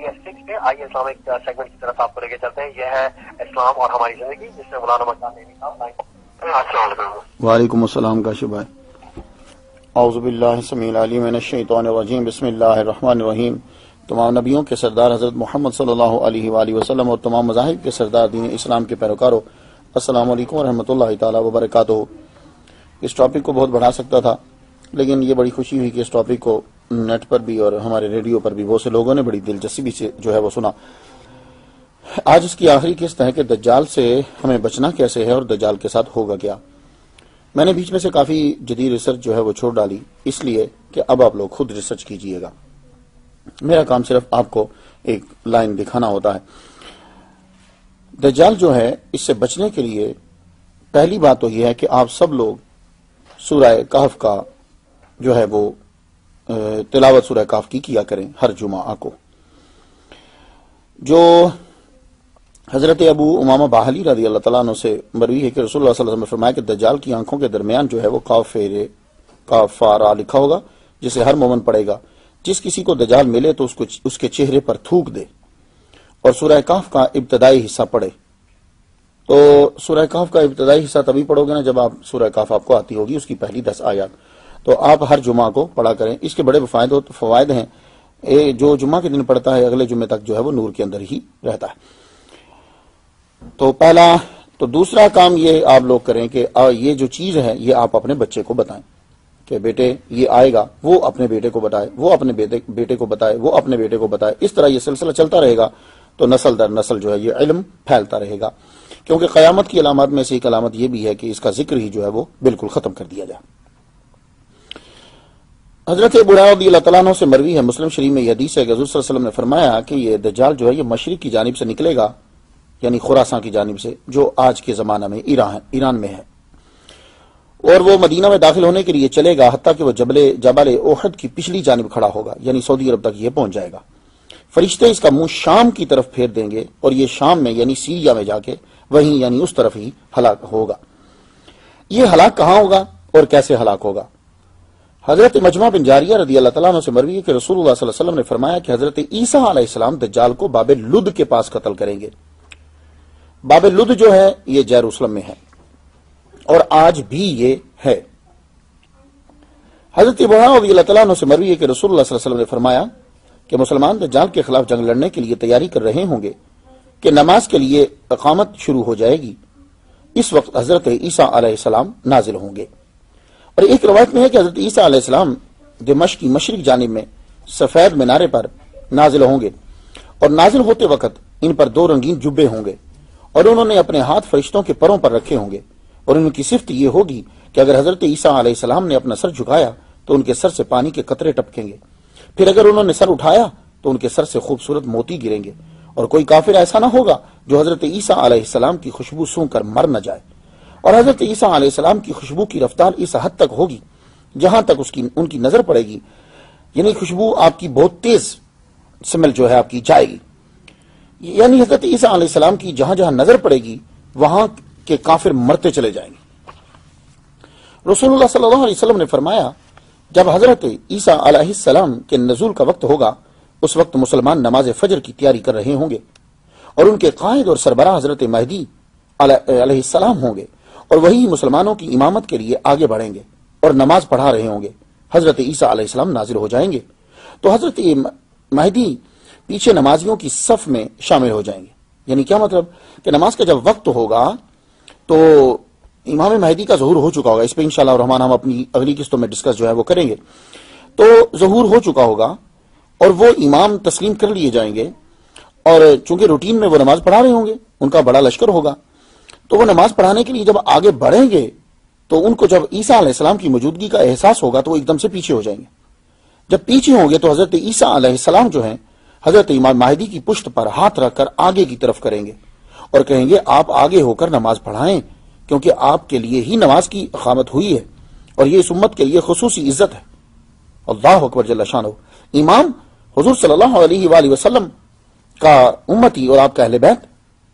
PS6 پہ آئیے Islamic segment کی طرف آپ کو لے کے چلتے ہیں. یہ ہے اسلام اور ہماری زندگی، جس میں مولانا مکان نعیمی صاحب. السلام علیکم. وعلیکم السلام. کا شبہ. اعوذ باللہ السمیع العلیم من الشیطان الرجیم. بسم اللہ الرحمن الرحیم. تمام نبیوں کے سردار حضرت محمد صلی اللہ علیہ وآلہ وسلم اور تمام مذاہب کے سردار دین اسلام کے پیروکاروں، السلام علیکم ورحمۃ اللہ تعالی وبرکاتہ. اس ٹاپک کو بہت بڑھا سکتا تھا، لیکن یہ بڑی خوشی ہوئی کہ اس ٹاپک کو نیٹ پر بھی اور ہمارے ریڈیو پر بھی بہت سے لوگوں نے بڑی دلچسپی سے جو ہے وہ سنا. آج اس کی آخری قسط ہے کہ دجال سے ہمیں بچنا کیسے ہے اور دجال کے ساتھ ہوگا کیا. میں نے بیچ میں سے کافی جدید ریسرچ جو ہے وہ چھوڑ ڈالی، اس لیے کہ اب آپ لوگ خود ریسرچ کیجئے گا. میرا کام صرف آپ کو ایک لائن دکھانا ہوتا ہے. دجال جو ہے، اس سے بچنے کے لیے پہلی بات تو یہ ہے کہ آپ سب لوگ سورہ کہف کا جو ہے وہ تلاوت سورہ کہف کی کیا کریں ہر جمعہ کو. جو حضرت ابو امامہ باہلی رضی اللہ تعالیٰ عنہ سے مروی ہے کہ رسول اللہ صلی اللہ علیہ وسلم نے فرمایا کہ دجال کی آنکھوں کے درمیان جو ہے وہ کافارہ لکھا ہوگا، جسے ہر مومن پڑھے گا. جس کسی کو دجال ملے تو اس کے چہرے پر تھوک دے اور سورہ کہف کا ابتدائی حصہ پڑھے. تو سورہ کہف کا ابتدائی حصہ تبھی پڑھو گے نا جب آپ سورہ کہف آپ کو آتی ہوگی، اس کی پہلی 10 آیات. تو آپ ہر جمعہ کو پڑھا کریں. اس کے بڑے فوائد ہیں. جو جمعہ کے دن پڑھتا ہے اگلے جمعے تک جو ہے وہ نور کے اندر ہی رہتا ہے. تو پہلا. تو دوسرا کام یہ آپ لوگ کریں کہ یہ جو چیز ہے یہ آپ اپنے بچے کو بتائیں کہ بیٹے یہ آئے گا، وہ اپنے بیٹے کو بتائے، وہ اپنے بیٹے کو بتائے، وہ اپنے بیٹے کو بتائے. اس طرح یہ سلسلہ چلتا رہے گا تو نسل در نسل جو ہے یہ علم پھیلتا رہے گا. کیونکہ قیامت کی علامات میں سے ایک علامت یہ بھی ہے کہ اس کا ذکر ہی جو ہے وہ بالکل ختم کر دیا جائے. حضرت ابو ہریرہ رضی اللہ تعالیٰ عنہ سے مروی ہے، مسلم شریف میں یہ حدیث ہے کہ حضور صلی اللہ علیہ وسلم نے فرمایا کہ یہ دجال جو ہے یہ مشرق کی جانب سے نکلے گا، یعنی خراساں کی جانب سے، جو آج کے زمانہ میں ایران میں ہے، اور وہ مدینہ میں داخل ہونے کے لیے چلے گا حتیٰ کہ وہ جبل احد کی پچھلی جانب کھڑا ہوگا، یعنی سعودی عرب تک یہ پہنچ جائے گا. فرشتے اس کا منہ شام کی طرف پھیر دیں گے اور یہ شام میں یعنی سیریا میں جا کے وہیں یعنی اس طرف ہی ہلاک ہوگا. یہ ہلاک کہاں ہوگا اور کیسے ہلاک ہوگا؟ حضرت مجمع بن جاریہ رضی اللہ تعالیٰ عنہ سے مروی ہے کہ رسول اللہ صلی اللہ علیہ وسلم نے فرمایا کہ حضرت عیسیٰ علیہ السلام دجال کو باب لد کے پاس قتل کریں گے. باب لد جو ہے یہ یروشلم میں ہے اور آج بھی یہ ہے. حضرت ابو ہریرہ رضی اللہ تعالیٰ عنہ سے مروی ہے کہ رسول اللہ صلی اللہ علیہ وسلم نے فرمایا کہ مسلمان دجال کے خلاف جنگ لڑنے کے لیے تیاری کر رہے ہوں گے کہ نماز کے لیے اقامت شروع ہو جائے گی. اس وقت حضرت عیسیٰ علیہ السلام نازل ہوں گے. اور ایک روایت میں ہے کہ حضرت عیسیٰ علیہ السلام دمشق کی مشرق جانب میں سفید مینارے پر نازل ہوں گے، اور نازل ہوتے وقت ان پر 2 رنگین جبے ہوں گے اور انہوں نے اپنے ہاتھ فرشتوں کے پروں پر رکھے ہوں گے. اور ان کی صفت یہ ہوگی کہ اگر حضرت عیسیٰ علیہ السلام نے اپنا سر جھکایا تو ان کے سر سے پانی کے قطرے ٹپکیں گے، پھر اگر انہوں نے سر اٹھایا تو ان کے سر سے خوبصورت موتی گریں گے. اور کوئی کافر ایسا نہ ہوگا جو حضرت عیسیٰ علیہ السلام کی خوشبو سونگھ کر مر نہ جائے. اور حضرت عیسیٰ علیہ السلام کی خوشبو کی رفتار اس حد تک ہوگی جہاں تک ان کی نظر پڑے گی، یعنی خوشبو آپ کی بہت تیز سمیل جو ہے آپ کی جائے گی. یعنی حضرت عیسیٰ علیہ السلام کی جہاں جہاں نظر پڑے گی وہاں کے کافر مرتے چلے جائیں گے. رسول اللہ صلی اللہ علیہ وسلم نے فرمایا جب حضرت عیسیٰ علیہ السلام کے نزول کا وقت ہوگا اس وقت مسلمان نماز فجر کی تیاری کر رہے ہوں گے اور ان کے قائد اور سربراہ حضرت مہدی علیہ السلام ہوں گے، اور وہی مسلمانوں کی امامت کے لیے آگے بڑھیں گے اور نماز پڑھا رہے ہوں گے. حضرت عیسیٰ علیہ السلام نازل ہو جائیں گے تو حضرت مہدی پیچھے نمازیوں کی صف میں شامل ہو جائیں گے. یعنی کیا مطلب کہ نماز کا جب وقت ہوگا تو امام مہدی کا ظہور ہو چکا ہوگا. اس پہ انشاءاللہ الرحمن ہم اپنی اگلی قسطوں میں ڈسکس جو ہے وہ کریں گے. تو ظہور ہو چکا ہوگا اور وہ امام تسلیم کر لیے جائیں گے، اور چونکہ روٹین میں وہ نماز پڑھا رہے ہوں گے، ان کا بڑا لشکر ہوگا، تو وہ نماز پڑھانے کے لیے جب آگے بڑھیں گے تو ان کو جب عیسیٰ علیہ السلام کی موجودگی کا احساس ہوگا تو وہ ایک دم سے پیچھے ہو جائیں گے. جب پیچھے ہوں گے تو حضرت عیسیٰ علیہ السلام جو ہیں حضرت امام مہدی کی پشت پر ہاتھ رکھ کر آگے کی طرف کریں گے اور کہیں گے آپ آگے ہو کر نماز پڑھائیں، کیونکہ آپ کے لیے ہی نماز کی اقامت ہوئی ہے اور یہ اس امت کے لیے خصوصی عزت ہے. اللہ اکبر جل شانہ. امام حضور صلی اللہ علیہ وآلہ وسلم کا امتی اور آپ کا اہل بیت،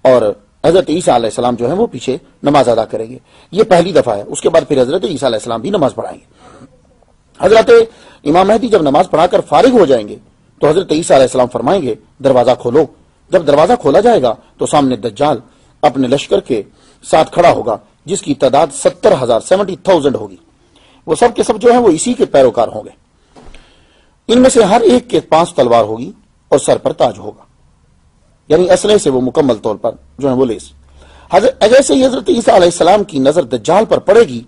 اور حضرت عیسیٰ علیہ السلام جو ہیں وہ پیچھے نماز ادا کریں گے. یہ پہلی دفعہ ہے. اس کے بعد پھر حضرت عیسیٰ علیہ السلام بھی نماز پڑھائیں گے. حضرت امام مہدی جب نماز پڑھا کر فارغ ہو جائیں گے تو حضرت عیسیٰ علیہ السلام فرمائیں گے دروازہ کھولو. جب دروازہ کھولا جائے گا تو سامنے دجال اپنے لشکر کے ساتھ کھڑا ہوگا جس کی تعداد 70,000 ہوگی. وہ سب کے سب جو ہیں وہ اسی کے پیروکار ہوں گے. ان میں سے ہر ایک کے پاس تلوار ہوگی اور سر پر تاج ہوگا، یعنی اسلحے سے وہ مکمل طور پر جو ہے وہ لیس. جیسے ہی حضرت عیسیٰ علیہ السلام کی نظر دجال پر پڑے گی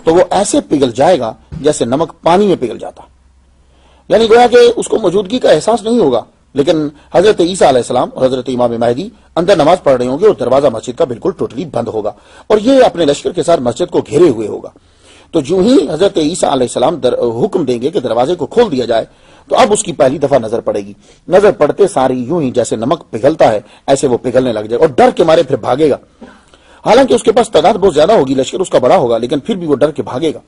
تو وہ ایسے پگھل جائے گا جیسے نمک پانی میں پگھل جاتا، یعنی گویا کہ اس کو موجودگی کا احساس نہیں ہوگا. لیکن حضرت عیسیٰ علیہ السلام اور حضرت امام مہدی اندر نماز پڑھ رہے ہوں گے اور دروازہ مسجد کا بالکل ٹوٹلی بند ہوگا اور یہ اپنے لشکر کے ساتھ مسجد کو گھیرے ہوئے ہوگا. تو جو ہی حضرت عیسیٰ علیہ السلام حکم دیں گے کہ دروازے کو کھول دیا جائے تو اب اس کی پہلی دفعہ نظر پڑے گی. نظر پڑتے ساری یوں ہی جیسے نمک پگھلتا ہے ایسے وہ پگھلنے لگ جائے اور ڈر کے مارے پھر بھاگے گا. حالانکہ اس کے پاس تعداد بہت زیادہ ہوگی، لشکر اس کا بڑا ہوگا، لیکن پھر بھی وہ ڈر کے بھاگے گا.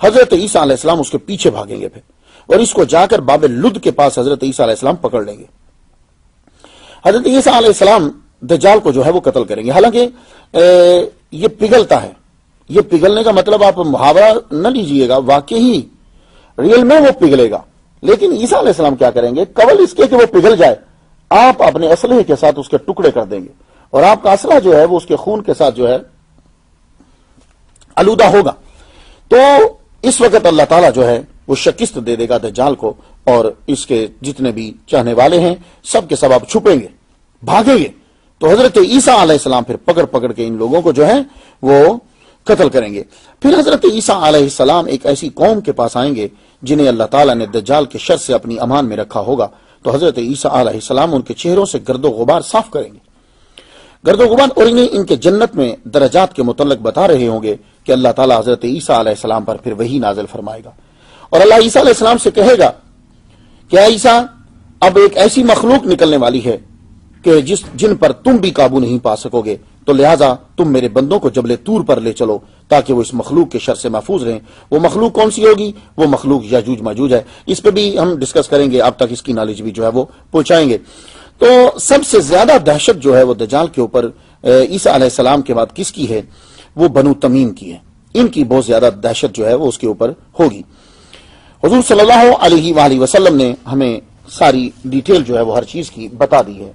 حضرت عیسیٰ علیہ السلام اس کے پیچھے بھاگیں گے پھر، اور اس کو جا کر باب لد کے پاس حضرت عیسیٰ علیہ السلام پکڑ لیں گے. حضرت عیسیٰ علیہ السلام دجال کو جو ہے وہ قتل کریں گے. حالانکہ یہ پگھلتا ہے، یہ پگھلنے کا مطلب آپ محاورہ نہ لیجئے گا، واقعی ریل میں وہ پگھلے گا. لیکن عیسیٰ علیہ السلام کیا کریں گے؟ قبل اس کے کہ وہ پگھل جائے آپ اپنے اسلحے کے ساتھ اس کے ٹکڑے کر دیں گے اور آپ کا اسلحہ جو ہے وہ اس کے خون کے ساتھ جو ہے آلودہ ہوگا. تو اس وقت اللہ تعالیٰ جو ہے وہ شکست دے دے گا دجال کو، اور اس کے جتنے بھی چاہنے والے ہیں سب کے سب آپ چھپیں گے، بھاگیں گے. تو حضرت عیسیٰ علیہ السلام پھر پکڑ پکڑ کے ان لوگوں کو جو ہے وہ قتل کریں گے. پھر حضرت عیسیٰ علیہ السلام ایک ایسی قوم کے پاس آئیں گے جنہیں اللہ تعالیٰ نے دجال کے شر سے اپنی امان میں رکھا ہوگا. تو حضرت عیسیٰ علیہ السلام ان کے چہروں سے گرد و غبار صاف کریں گے، گرد و غبار، اور انہیں ان کے جنت میں درجات کے متعلق بتا رہے ہوں گے کہ اللہ تعالیٰ حضرت عیسیٰ علیہ السلام پر پھر وحی نازل فرمائے گا. اور اللہ عیسیٰ علیہ السلام سے کہے گا کہ اے عیسیٰ، اب ایک ایسی مخلوق نکلنے والی ہے کہ جن پر تم بھی قابو نہیں پا سکو گے، تو لہٰذا تم میرے بندوں کو جبل طور پر لے چلو تاکہ وہ اس مخلوق کے شر سے محفوظ رہیں. وہ مخلوق کون سی ہوگی؟ وہ مخلوق یاجوج ماجوج ہے. اس پہ بھی ہم ڈسکس کریں گے، اب تک اس کی نالج بھی جو ہے وہ پہنچائیں گے. تو سب سے زیادہ دہشت جو ہے وہ دجال کے اوپر عیسیٰ علیہ السلام کے بعد کس کی ہے؟ وہ بنو تمیم کی ہے. ان کی بہت زیادہ دہشت جو ہے وہ اس کے اوپر ہوگی. حضور صلی اللہ علیہ وآلہ وسلم نے ہمیں ساری ڈیٹیل جو ہے وہ ہر چیز کی بتا دی ہے.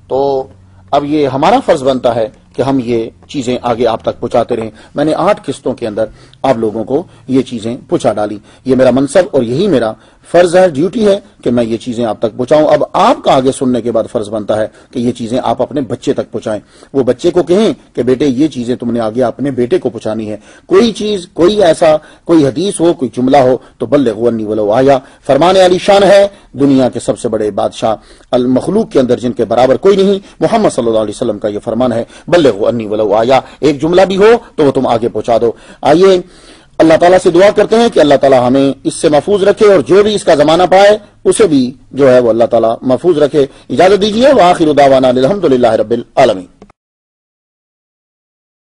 تو اب یہ ہمارا فرض بنتا ہے کہ ہم یہ چیزیں آگے آپ تک پہنچاتے رہیں. میں نے 8 قسطوں کے اندر آپ لوگوں کو یہ چیزیں پہنچا ڈالی. یہ میرا منصب اور یہی میرا فرض ہے، ڈیوٹی ہے کہ میں یہ چیزیں آپ تک پہنچاؤں. اب آپ کا آگے سننے کے بعد فرض بنتا ہے کہ یہ چیزیں آپ اپنے بچے تک پہنچائیں. وہ بچے کو کہیں کہ بیٹے یہ چیزیں تم نے آگے اپنے بیٹے کو پہنچانی ہے. کوئی چیز، کوئی ایسا کوئی حدیث ہو، کوئی جملہ ہو تو بلغوا انی ولو آیا. فرمان علی شان ہے، دنیا کے سب سے بڑے بادشاہ المخلوق کے اندر جن کے برابر کوئی نہیں، محمد صلی اللہ علیہ وسلم کا یہ فرمان ہے، بلغوا انی ولو آیا. ایک جملہ بھی ہو تو وہ تم آگے پہنچا دو. آئیے اللہ تعالیٰ سے دعا کرتے ہیں کہ اللہ تعالیٰ ہمیں اس سے محفوظ رکھے اور جو بھی اس کا زمانہ پائے اسے بھی جو ہے وہ اللہ تعالیٰ محفوظ رکھے. اجازت دیجیے. وآخر دعوانا الحمدللہ رب العالمین.